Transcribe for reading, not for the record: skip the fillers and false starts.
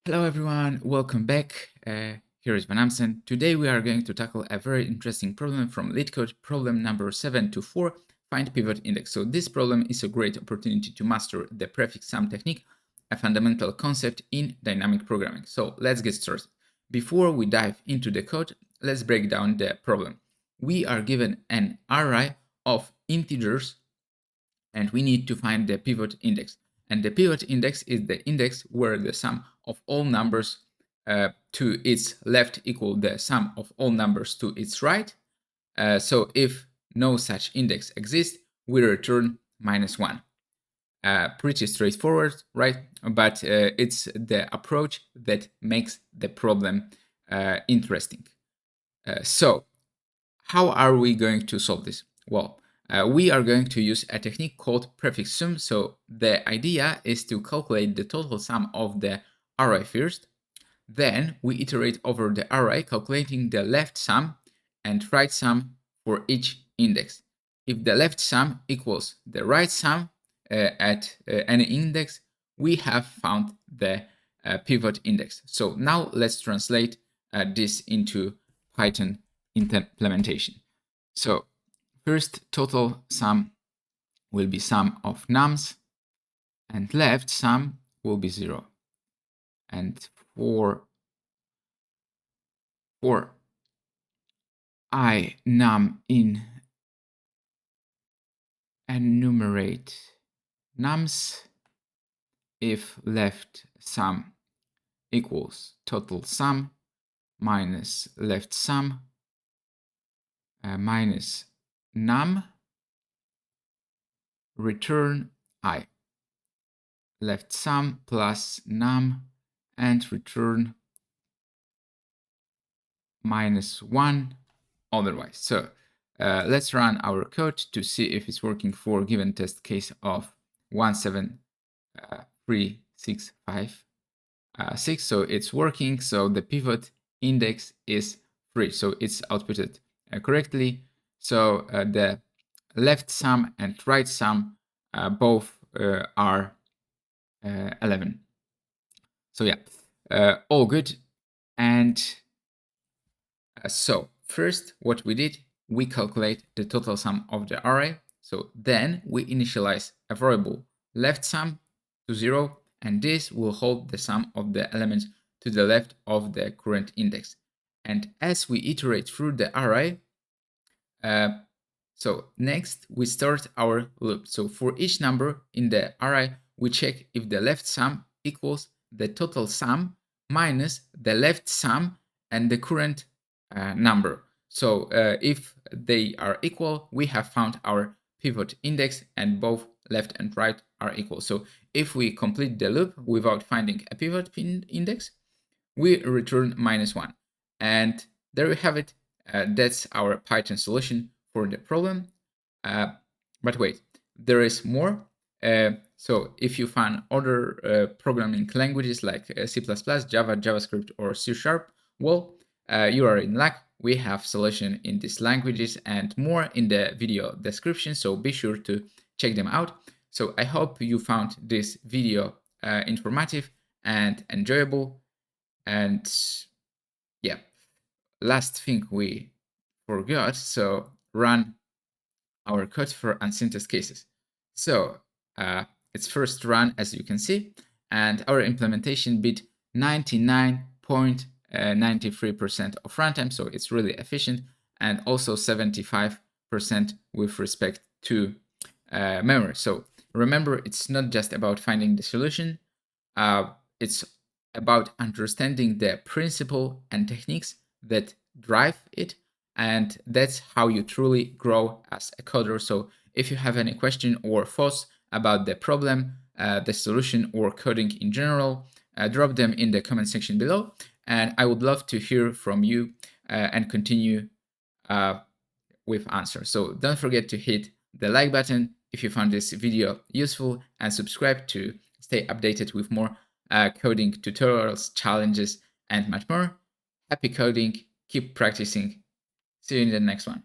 Hello everyone, welcome back. Here is Van Amsen. Today we are going to tackle a very interesting problem from LeetCode, problem number 724, find pivot index. So this problem is a great opportunity to master the prefix sum technique, a fundamental concept in dynamic programming. So let's get started. Before we dive into the code, let's break down the problem. We are given an array of integers and we need to find the pivot index. And the pivot index is the index where the sum of all numbers to its left equal the sum of all numbers to its right. So if no such index exists, we return -1. Pretty straightforward, right? But it's the approach that makes the problem interesting. So how are we going to solve this? Well, we are going to use a technique called prefix sum. So the idea is to calculate the total sum of the array first. Then we iterate over the array, calculating the left sum and right sum for each index. If the left sum equals the right sum at any index, we have found the pivot index. So now let's translate this into Python implementation. So first, total sum will be sum of nums, and left sum will be 0. And for I num in enumerate nums, if left sum equals total sum minus left sum minus num, return I. Left sum plus num and return -1 otherwise. So let's run our code to see if it's working for given test case of 17365 6. So it's working. So the pivot index is 3. So it's outputted correctly. So the left sum and right sum both are 11. So yeah, all good. And so first, what we did, we calculate the total sum of the array. So then we initialize a variable left sum to 0, and this will hold the sum of the elements to the left of the current index. And as we iterate through the array, so next we start our loop. So for each number in the array, we check if the left sum equals the total sum minus the left sum and the current number. So if they are equal, we have found our pivot index and both left and right are equal. So if we complete the loop without finding a pivot index, we return -1. And there we have it. That's our Python solution for the problem. But wait, there is more. So if you find other programming languages like C++, Java, JavaScript, or C#, well, you are in luck. We have solution in these languages and more in the video description, so be sure to check them out. So I hope you found this video informative and enjoyable. And yeah, last thing we forgot, so run our code for unsigned test cases. So it's first run, as you can see, and our implementation beat 99.93% of runtime, so it's really efficient, and also 75% with respect to memory. So remember, it's not just about finding the solution, it's about understanding the principle and techniques that drive it, and that's how you truly grow as a coder. So if you have any question or thoughts about the problem, the solution, or coding in general, drop them in the comment section below, and I would love to hear from you and continue with answers. So don't forget to hit the like button if you found this video useful, and subscribe to stay updated with more coding tutorials, challenges, and much more. Happy coding, keep practicing. See you in the next one.